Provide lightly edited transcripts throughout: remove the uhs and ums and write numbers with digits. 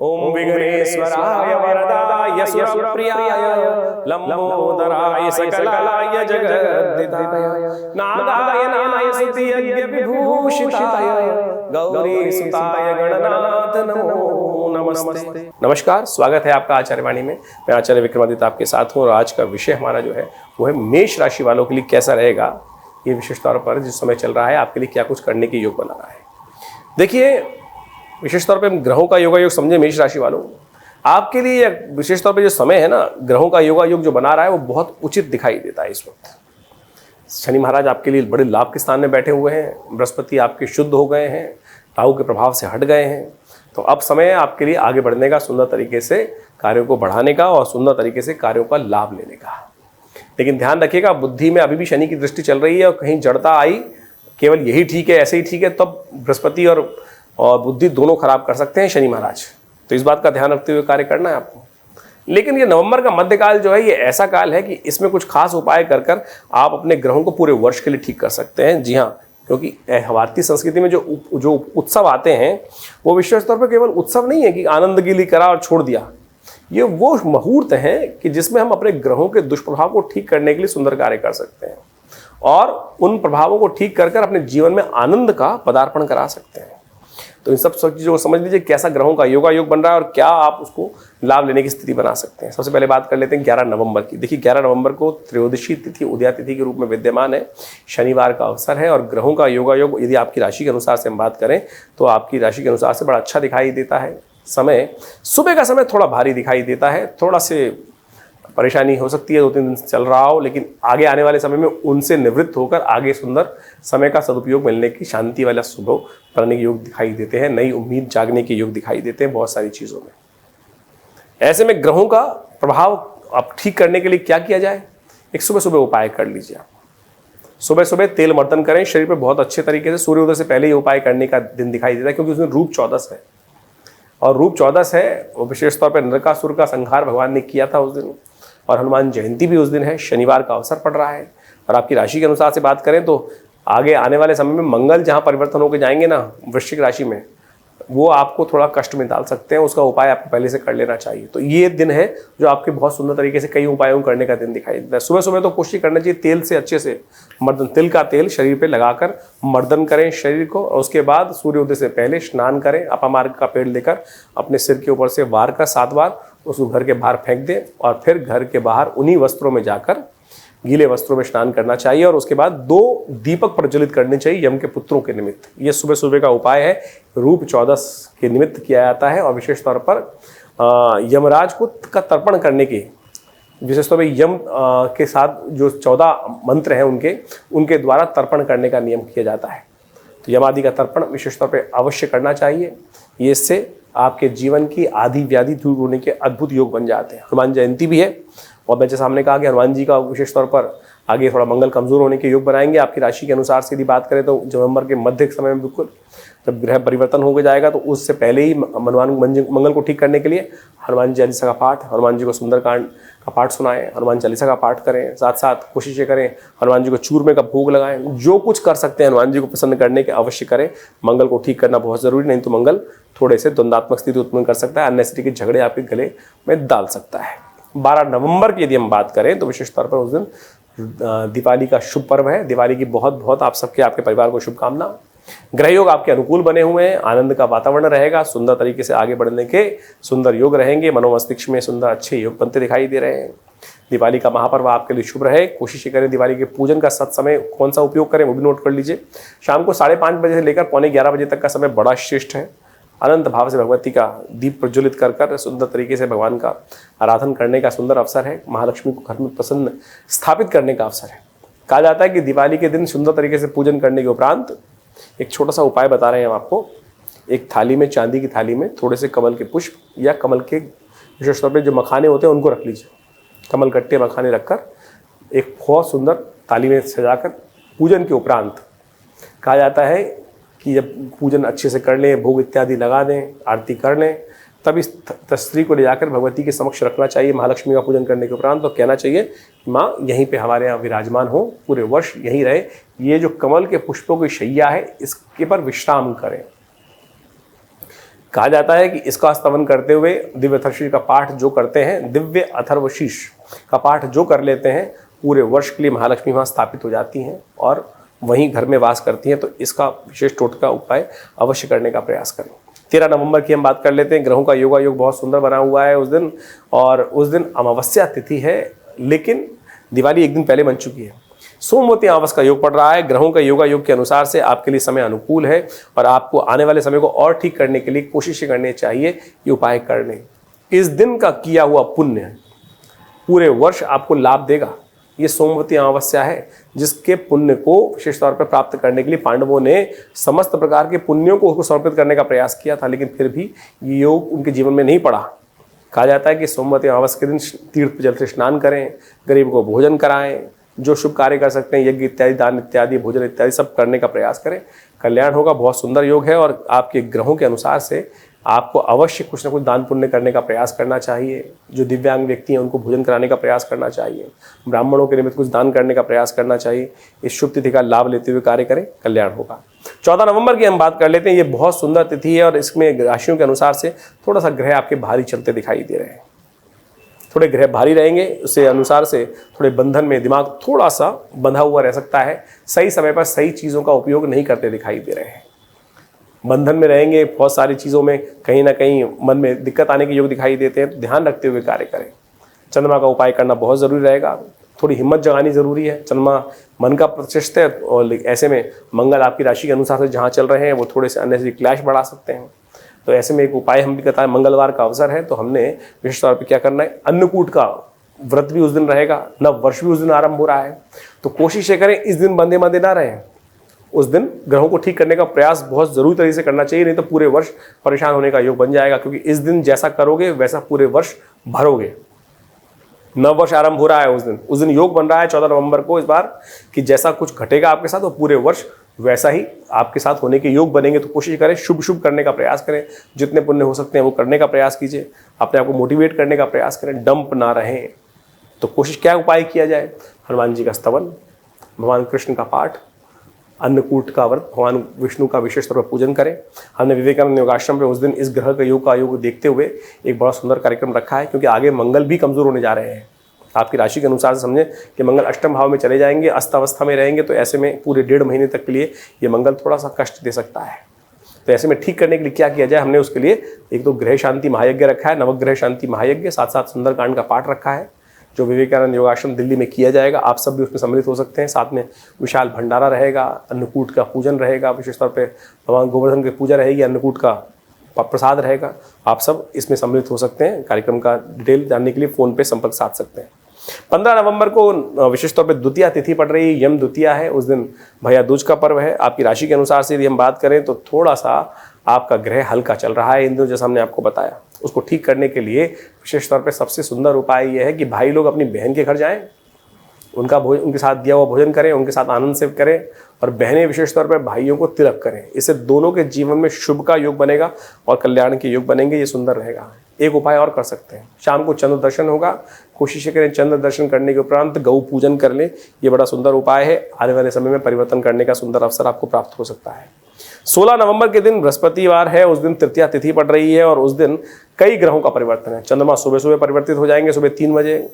ओम विघ्नेश्वराय वरदाय सुरप्रियाय लंबोदराय सकलाय जगद्दिताय नागाय स्तुति विभूषिताय गौरीसुताय गणनाथ नमो नमस्ते। नमस्कार, स्वागत है आपका आचार्य वाणी में। मैं आचार्य विक्रमादित्य आपके साथ हूँ और आज का विषय हमारा जो है वो है मेष राशि वालों के लिए कैसा रहेगा ये विशेष तौर पर जिस समय चल रहा है आपके लिए क्या कुछ करने की योग बना रहा है। देखिए, विशेष तौर पे हम ग्रहों का योगा योग समझे मेष राशि वालों, आपके लिए विशेष तौर पे जो समय है ना, ग्रहों का योगा योग जो बना रहा है वो बहुत उचित दिखाई देता है। इस वक्त शनि महाराज आपके लिए बड़े लाभ के स्थान में बैठे हुए हैं, बृहस्पति आपके शुद्ध हो गए हैं, राहु के प्रभाव से हट गए हैं। तो अब समय है आपके लिए आगे बढ़ने का, सुंदर तरीके से कार्यों को बढ़ाने का और सुंदर तरीके से कार्यों का लाभ लेने का। लेकिन ध्यान रखिएगा, बुद्धि में अभी भी शनि की दृष्टि चल रही है और कहीं जड़ता आई, केवल यही ठीक है ऐसे ही ठीक है, तब बृहस्पति और बुद्धि दोनों खराब कर सकते हैं शनि महाराज। तो इस बात का ध्यान रखते हुए कार्य करना है आपको। लेकिन ये नवंबर का मध्यकाल जो है ये ऐसा काल है कि इसमें कुछ खास उपाय कर कर आप अपने ग्रहों को पूरे वर्ष के लिए ठीक कर सकते हैं। जी हाँ, क्योंकि भारतीय संस्कृति में जो उत्सव आते हैं वो विशेष तौर पर केवल उत्सव नहीं है कि आनंद के लिए करा और छोड़ दिया। ये वो मुहूर्त है कि जिसमें हम अपने ग्रहों के दुष्प्रभाव को ठीक करने के लिए सुंदर कार्य कर सकते हैं और उन प्रभावों को ठीक कर कर अपने जीवन में आनंद का पदार्पण करा सकते हैं। तो इन सब चीज़ों को समझ लीजिए कैसा ग्रहों का योगा योग बन रहा है और क्या आप उसको लाभ लेने की स्थिति बना सकते हैं। सबसे पहले बात कर लेते हैं 11 नवंबर की। देखिए, 11 नवंबर को त्रयोदशी तिथि उदया तिथि के रूप में विद्यमान है, शनिवार का अवसर है और ग्रहों का योगा योग यदि आपकी राशि के अनुसार से हम बात करें तो आपकी राशि के अनुसार से बड़ा अच्छा दिखाई देता है। समय सुबह का समय थोड़ा भारी दिखाई देता है, थोड़ा से परेशानी हो सकती है, 2-3 दिन चल रहा हो, लेकिन आगे आने वाले समय में उनसे निवृत्त होकर आगे सुंदर समय का सदुपयोग मिलने की, शांति वाला सुबह करने के योग दिखाई देते हैं, नई उम्मीद जागने के योग दिखाई देते हैं बहुत सारी चीज़ों में। ऐसे में ग्रहों का प्रभाव आप ठीक करने के लिए क्या किया जाए, एक सुबह सुबह उपाय कर लीजिए। आप सुबह सुबह तेल मर्दन करें शरीर पर बहुत अच्छे तरीके से, सूर्योदय से पहले ही उपाय करने का दिन दिखाई देता है क्योंकि उसमें रूप 14 है और रूप 14 है वो विशेष तौर पर नरकासुर का संहार भगवान ने किया था उस दिन और हनुमान जयंती भी उस दिन है, शनिवार का अवसर पड़ रहा है। और आपकी राशि के अनुसार से बात करें तो आगे आने वाले समय में मंगल जहां परिवर्तन होकर जाएंगे ना वृश्चिक राशि में, वो आपको थोड़ा कष्ट में डाल सकते हैं, उसका उपाय आपको पहले से कर लेना चाहिए। तो ये दिन है जो आपके बहुत सुंदर तरीके से कई उपायों करने का दिन दिखाई देता है। सुबह सुबह तो कोशिश करना चाहिए तेल से अच्छे से मर्दन, तिल का तेल शरीर पे लगाकर मर्दन करें शरीर को और उसके बाद सूर्योदय से पहले स्नान करें, अपामार्ग का पेड़ लेकर अपने सिर के ऊपर से वार कर 7 बार उसको घर के बाहर फेंक दें और फिर घर के बाहर उन्हीं वस्त्रों में जाकर गीले वस्त्रों में स्नान करना चाहिए और उसके बाद 2 दीपक प्रज्वलित करने चाहिए यम के पुत्रों के निमित्त। ये सुबह सुबह का उपाय है, रूप 14 के निमित्त किया जाता है और विशेष तौर पर यमराज को का तर्पण करने की, विशेष तौर पर यम के साथ जो 14 मंत्र हैं उनके द्वारा तर्पण करने का नियम किया जाता है। तो यम आदि का तर्पण विशेष तौर पर अवश्य करना चाहिए। ये इससे आपके जीवन की आदि व्याधि दूर होने के अद्भुत योग बन जाते हैं। हनुमान जयंती भी है और मैं जैसे सामने कहा कि हनुमान जी का विशेष तौर पर आगे थोड़ा मंगल कमजोर होने के योग बनाएंगे। आपकी राशि के अनुसार से यदि बात करें तो नवंबर के मध्य समय में बिल्कुल जब ग्रह परिवर्तन हो जाएगा तो उससे पहले ही मंगल को ठीक करने के लिए हनुमान चालीसा का पाठ, हनुमान जी को सुंदरकांड का पाठ सुनाएं, हनुमान चालीसा का पाठ करें, साथ साथ कोशिश ये करें हनुमान जी को चूरमे का भोग लगाएं। जो कुछ कर सकते हैं हनुमान जी को प्रसन्न करने के अवश्य करें। मंगल को ठीक करना बहुत जरूरी, नहीं तो मंगल थोड़े से द्वंद्वात्मक स्थिति उत्पन्न कर सकता है, अननेसेसरी के झगड़े आपके गले में डाल सकता है। 12 नवंबर की यदि हम बात करें तो विशेष तौर पर उस दिन दिवाली का शुभ पर्व है। दिवाली की बहुत बहुत आप सबके, आपके परिवार को शुभकामना। ग्रह योग आपके अनुकूल बने हुए हैं, आनंद का वातावरण रहेगा, सुंदर तरीके से आगे बढ़ने के सुंदर योग रहेंगे, मनोमस्तिष्क में सुंदर अच्छे योग बनते दिखाई दे रहे हैं। दिवाली का महापर्व आपके लिए शुभ रहे। कोशिश करें दिवाली के पूजन का सत समय कौन सा उपयोग करें वो भी नोट कर लीजिए। शाम को 5:30 बजे से लेकर पौने 11 बजे तक का समय बड़ा श्रेष्ठ है। अनंत भाव से भगवती का दीप प्रज्वलित कर कर सुंदर तरीके से भगवान का आराधन करने का सुंदर अवसर है। महालक्ष्मी को घर में प्रसन्न स्थापित करने का अवसर है। कहा जाता है कि दिवाली के दिन सुंदर तरीके से पूजन करने के उपरांत एक छोटा सा उपाय बता रहे हैं हम आपको। एक थाली में, चांदी की थाली में थोड़े से कमल के पुष्प या कमल के विशेष तौर पर जो मखाने होते हैं उनको रख लीजिए। कमल कट्टे मखाने रखकर एक बहुत सुंदर थाली में सजाकर पूजन के उपरांत कहा जाता है कि जब पूजन अच्छे से कर लें, भोग इत्यादि लगा दें, आरती कर लें, तब इस तस्वीर को ले जाकर भगवती के समक्ष रखना चाहिए। महालक्ष्मी का पूजन करने के उपरांत तो कहना चाहिए माँ यहीं पे हमारे यहाँ विराजमान हो, पूरे वर्ष यहीं रहे। ये जो कमल के पुष्पों की शैया है इसके पर विश्राम करें। कहा जाता है कि इसका स्तवन करते हुए दिव्य अथर्वशीष का पाठ जो करते हैं, दिव्य अथर्वशीष का पाठ जो कर लेते हैं, पूरे वर्ष के लिए महालक्ष्मी वहाँ स्थापित हो जाती हैं और वहीं घर में वास करती हैं। तो इसका विशेष टोटका उपाय अवश्य करने का प्रयास करें। 13 नवंबर की हम बात कर लेते हैं। ग्रहों का योगा योग बहुत सुंदर बना हुआ है उस दिन, और उस दिन अमावस्या तिथि है, लेकिन दिवाली एक दिन पहले बन चुकी है। सोमवती अमावस का योग पड़ रहा है। ग्रहों का योगा योग के अनुसार से आपके लिए समय अनुकूल है और आपको आने वाले समय को और ठीक करने के लिए कोशिश करनी चाहिए ये उपाय करने। इस दिन का किया हुआ पुण्य पूरे वर्ष आपको लाभ देगा। ये सोमवती अमावस्या है जिसके पुण्य को विशेष तौर पर प्राप्त करने के लिए पांडवों ने समस्त प्रकार के पुण्यों को उसको समर्पित करने का प्रयास किया था, लेकिन फिर भी ये योग उनके जीवन में नहीं पड़ा। कहा जाता है कि सोमवती अमावस के दिन तीर्थ जल से स्नान करें, गरीब को भोजन कराएं, जो शुभ कार्य कर सकते हैं, यज्ञ इत्यादि, दान इत्यादि, भोजन इत्यादि सब करने का प्रयास करें। कल्याण होगा। बहुत सुंदर योग है और आपके ग्रहों के अनुसार से आपको अवश्य कुछ ना कुछ दान पुण्य करने का प्रयास करना चाहिए। जो दिव्यांग व्यक्ति हैं उनको भोजन कराने का प्रयास करना चाहिए। ब्राह्मणों के निमित्त कुछ दान करने का प्रयास करना चाहिए। इस शुभ तिथि का लाभ लेते हुए कार्य करें, कल्याण होगा। 14 नवंबर की हम बात कर लेते हैं। ये बहुत सुंदर तिथि है और इसमें राशियों के अनुसार से थोड़ा सा ग्रह आपके भारी चलते दिखाई दे रहे हैं। थोड़े ग्रह भारी रहेंगे, उससे अनुसार से थोड़े बंधन में दिमाग थोड़ा सा बंधा हुआ रह सकता है। सही समय पर सही चीज़ों का उपयोग नहीं करते दिखाई दे रहे हैं। बंधन में रहेंगे, बहुत सारी चीज़ों में कहीं ना कहीं मन में दिक्कत आने के योग दिखाई देते हैं। ध्यान रखते हुए कार्य करें। चंद्रमा का उपाय करना बहुत ज़रूरी रहेगा। थोड़ी हिम्मत जगानी ज़रूरी है। चंद्रमा मन का प्रतिष्ठित है और ऐसे में मंगल आपकी राशि के अनुसार से जहाँ चल रहे हैं वो थोड़े से अननेसेसरी क्लैश बढ़ा सकते हैं। तो ऐसे में एक उपाय हम भी बताएं, मंगलवार का अवसर है तो हमने विशेष तौर पर क्या करना है, अन्नकूट का व्रत भी उस दिन रहेगा, नव वर्ष भी उस दिन आरंभ हो रहा है। तो कोशिश ये करें इस दिन बंदे ना रहें। उस दिन ग्रहों को ठीक करने का प्रयास बहुत जरूरी तरीके से करना चाहिए, नहीं तो पूरे वर्ष परेशान होने का योग बन जाएगा। क्योंकि इस दिन जैसा करोगे वैसा पूरे वर्ष भरोगे। नव वर्ष आरंभ हो रहा है उस दिन योग बन रहा है 14 नवंबर को इस बार, कि जैसा कुछ घटेगा आपके साथ वो पूरे वर्ष वैसा ही आपके साथ होने के योग बनेंगे। तो कोशिश करें शुभ शुभ करने का प्रयास करें, जितने पुण्य हो सकते हैं वो करने का प्रयास कीजिए, अपने आप को मोटिवेट करने का प्रयास करें, डंप ना रहें। तो कोशिश क्या उपाय किया जाए, हनुमान जी का स्तवन, भगवान कृष्ण का पाठ, अन्नकूट का व्रत, भगवान विष्णु का विशेष तौर पर पूजन करें। हमने विवेकानंद योगाश्रम में उस दिन इस ग्रह का योग देखते हुए एक बड़ा सुंदर कार्यक्रम रखा है, क्योंकि आगे मंगल भी कमजोर होने जा रहे हैं। आपकी राशि के अनुसार से समझें कि मंगल अष्टम भाव में चले जाएंगे, अस्थावस्था में रहेंगे, तो ऐसे में पूरे 1.5 महीने तक के लिए ये मंगल थोड़ा सा कष्ट दे सकता है। तो ऐसे में ठीक करने के लिए क्या किया जाए, हमने उसके लिए एक तो ग्रह शांति महायज्ञ रखा है, नवग्रह शांति महायज्ञ, साथ साथ सुंदरकांड का पाठ रखा है जो विवेकानंद योगाश्रम दिल्ली में किया जाएगा। आप सब भी उसमें सम्मिलित हो सकते हैं। साथ में विशाल भंडारा रहेगा, अन्नकूट का पूजन रहेगा, विशेष तौर पे भगवान गोवर्धन की पूजा रहेगी, अन्नकूट का प्रसाद रहेगा। आप सब इसमें सम्मिलित हो सकते हैं। कार्यक्रम का डिटेल जानने के लिए फ़ोन पे संपर्क साध सकते हैं। 15 नवंबर को विशेष तौर पे द्वितीया तिथि पड़ रही है, यम द्वितीया है। उस दिन भैया दूज का पर्व है। आपकी राशि के अनुसार से यदि हम बात करें तो थोड़ा सा आपका ग्रह हल्का चल रहा है इन दिनों, जैसा हमने आपको बताया। उसको ठीक करने के लिए विशेष तौर पे सबसे सुंदर उपाय यह है कि भाई लोग अपनी बहन के घर जाएं, उनके साथ दिया हुआ भोजन करें, उनके साथ आनंद से करें, और बहनें विशेष तौर पर भाइयों को तिलक करें। इससे दोनों के जीवन में शुभ का योग बनेगा और कल्याण के योग बनेंगे। ये सुंदर रहेगा। एक उपाय और कर सकते हैं, शाम को चंद्र दर्शन होगा, कोशिश करें चंद्र दर्शन करने के उपरांत गौ पूजन कर लें। ये बड़ा सुंदर उपाय है। आने वाले समय में परिवर्तन करने का सुंदर अवसर आपको प्राप्त हो सकता है। 16 नवंबर के दिन बृहस्पतिवार है। उस दिन तृतीया तिथि पड़ रही है और उस दिन कई ग्रहों का परिवर्तन है। चंद्रमा सुबह सुबह परिवर्तित हो जाएंगे, सुबह 3 बजे,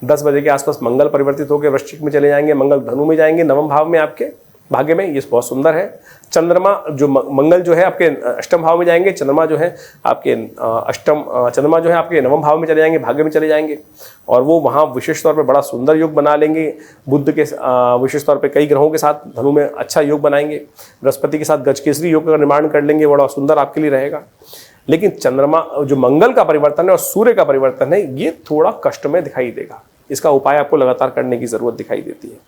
10 बजे के आसपास मंगल परिवर्तित होकर वृश्चिक में चले जाएंगे। मंगल धनु में जाएंगे, नवम भाव में आपके भाग्य में। ये बहुत सुंदर है। चंद्रमा जो मंगल जो है आपके अष्टम भाव में जाएंगे, चंद्रमा जो है आपके नवम भाव में चले जाएंगे, भाग्य में चले जाएंगे, और वो वहाँ विशेष तौर पे बड़ा सुंदर योग बना लेंगे। बुध के विशेष तौर पे कई ग्रहों के साथ धनु में अच्छा योग बनाएंगे। बृहस्पति के साथ गजकेसरी योग का निर्माण कर लेंगे, बड़ा सुंदर आपके लिए रहेगा। लेकिन चंद्रमा जो मंगल का परिवर्तन है और सूर्य का परिवर्तन है, ये थोड़ा कष्ट में दिखाई देगा। इसका उपाय आपको लगातार करने की जरूरत दिखाई देती है,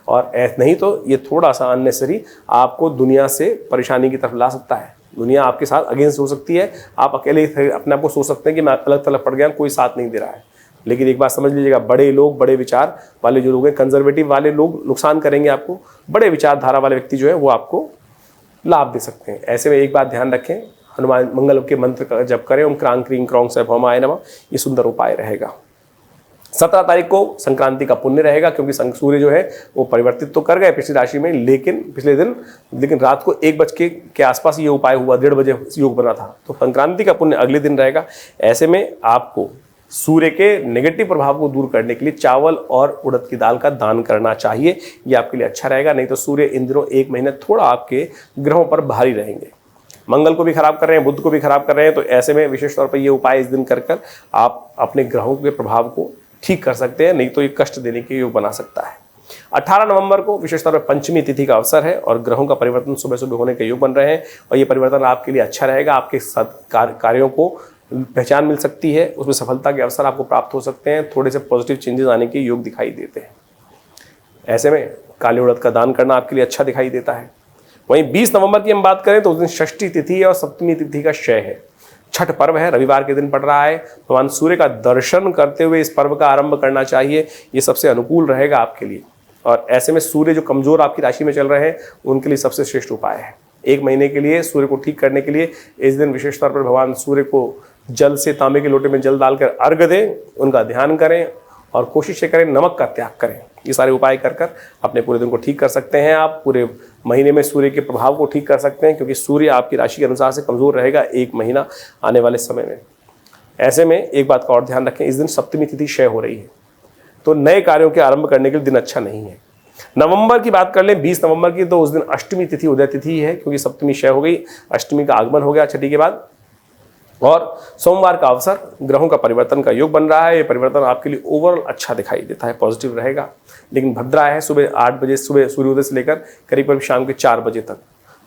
और नहीं तो ये थोड़ा सा अननेसेसरी आपको दुनिया से परेशानी की तरफ ला सकता है। दुनिया आपके साथ अगेंस्ट हो सकती है। आप अकेले अपने आप को सोच सकते हैं कि मैं अलग थलग पड़ गया, कोई साथ नहीं दे रहा है। लेकिन एक बात समझ लीजिएगा, बड़े लोग, बड़े विचार वाले जो लोग हैं, कंजर्वेटिव वाले लोग नुकसान करेंगे आपको। बड़े विचारधारा वाले व्यक्ति जो है वो आपको लाभ दे सकते हैं। ऐसे में एक बात ध्यान रखें, हनुमान मंगल के मंत्र का जप करें, ओम क्रांग क्रीं क्रौंग से भौमाय नमः। ये सुंदर उपाय रहेगा। 17 तारीख को संक्रांति का पुण्य रहेगा, क्योंकि सूर्य जो है वो परिवर्तित तो कर गए पिछली राशि में, लेकिन पिछले दिन रात को 1 बजे के आसपास ये उपाय हुआ, 1:30 बजे योग बना था। तो संक्रांति का पुण्य अगले दिन रहेगा। ऐसे में आपको सूर्य के नेगेटिव प्रभाव को दूर करने के लिए चावल और उड़द की दाल का दान करना चाहिए, ये आपके लिए अच्छा रहेगा। नहीं तो सूर्य इन दिनों 1 महीने थोड़ा आपके ग्रहों पर भारी रहेंगे, मंगल को भी खराब कर रहे हैं, बुध को भी खराब कर रहे हैं। तो ऐसे में विशेष तौर पर ये उपाय इस दिन कर आप अपने ग्रहों के प्रभाव को ठीक कर सकते हैं, नहीं तो ये कष्ट देने के योग बना सकता है। 18 नवंबर को विशेष तौर पर पंचमी तिथि का अवसर है और ग्रहों का परिवर्तन सुबह सुबह होने के योग बन रहे हैं, और ये परिवर्तन आपके लिए अच्छा रहेगा। आपके कार्यों को पहचान मिल सकती है, उसमें सफलता के अवसर आपको प्राप्त हो सकते हैं, थोड़े से पॉजिटिव चेंजेस आने के योग दिखाई देते हैं। ऐसे में काले उड़द का दान करना आपके लिए अच्छा दिखाई देता है। वहीं 20 नवंबर की हम बात करें तो उस दिन षष्ठी तिथि है और सप्तमी तिथि का क्षय है। छठ पर्व है, रविवार के दिन पड़ रहा है। भगवान सूर्य का दर्शन करते हुए इस पर्व का आरंभ करना चाहिए, ये सबसे अनुकूल रहेगा आपके लिए। और ऐसे में सूर्य जो कमजोर आपकी राशि में चल रहे हैं उनके लिए सबसे श्रेष्ठ उपाय है। 1 महीने के लिए सूर्य को ठीक करने के लिए इस दिन विशेष तौर पर भगवान सूर्य को जल से, तांबे के लोटे में जल डालकर अर्घ्य दें, उनका ध्यान करें और कोशिश करें नमक का त्याग करें। ये सारे उपाय कर अपने पूरे दिन को ठीक कर सकते हैं। आप पूरे महीने में सूर्य के प्रभाव को ठीक कर सकते हैं, क्योंकि सूर्य आपकी राशि के अनुसार से कमजोर रहेगा 1 महीना आने वाले समय में। ऐसे में एक बात का और ध्यान रखें, इस दिन सप्तमी तिथि क्षय हो रही है, तो नए कार्यों के आरंभ करने के लिए दिन अच्छा नहीं है। नवंबर की बात कर लें, 20 नवंबर की, तो उस दिन अष्टमी तिथि उदय तिथि है, क्योंकि सप्तमी क्षय हो गई, अष्टमी का आगमन हो गया छठी के बाद। और सोमवार का अवसर, ग्रहों का परिवर्तन का योग बन रहा है। ये परिवर्तन आपके लिए ओवरऑल अच्छा दिखाई देता है, पॉजिटिव रहेगा। लेकिन भद्रा है, सुबह 8 बजे सुबह सूर्योदय से लेकर करीब शाम के 4 बजे तक।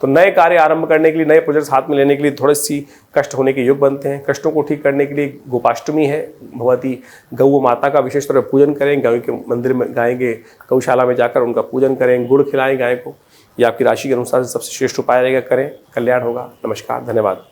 तो नए कार्य आरंभ करने के लिए, नए प्रोजेक्ट्स हाथ में लेने के लिए थोड़ी सी कष्ट होने के योग बनते हैं। कष्टों को ठीक करने के लिए गोपाष्टमी है, भगवती गौ माता का विशेष तौर पर पूजन करें, गाय के मंदिर में, गाय के गौशाला में जाकर उनका पूजन करें, गुड़ खिलाएं गाय को। ये आपकी राशि के अनुसार सबसे श्रेष्ठ उपाय रहेगा, करें, कल्याण होगा। नमस्कार, धन्यवाद।